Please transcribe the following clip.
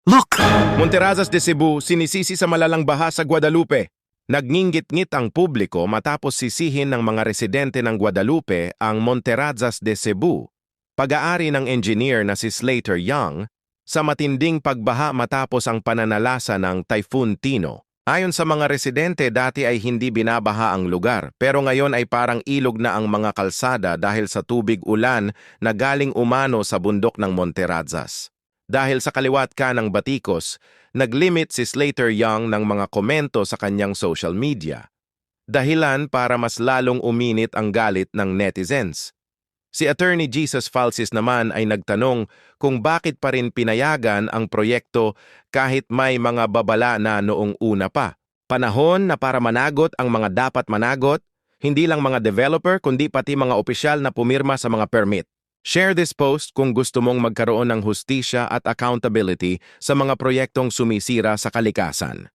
Look! Monterrazas de Cebu sinisisi sa malalang baha sa Guadalupe. Nagngingit-ngit ang publiko matapos sisihin ng mga residente ng Guadalupe ang Monterrazas de Cebu, pag-aari ng engineer na si Slater Young, sa matinding pagbaha matapos ang pananalasa ng Typhoon Tino. Ayon sa mga residente, dati ay hindi binabaha ang lugar, pero ngayon ay parang ilog na ang mga kalsada dahil sa tubig ulan na galing umano sa bundok ng Monterrazas. Dahil sa kaliwat ka ng batikos, naglimit si Slater Young ng mga komento sa kanyang social media. Dahilan para mas lalong uminit ang galit ng netizens. Si Attorney Jesus Falsis naman ay nagtanong kung bakit pa rin pinayagan ang proyekto kahit may mga babala na noong una pa. Panahon na para managot ang mga dapat managot, hindi lang mga developer kundi pati mga opisyal na pumirma sa mga permit. Share this post kung gusto mong magkaroon ng hustisya at accountability sa mga proyektong sumisira sa kalikasan.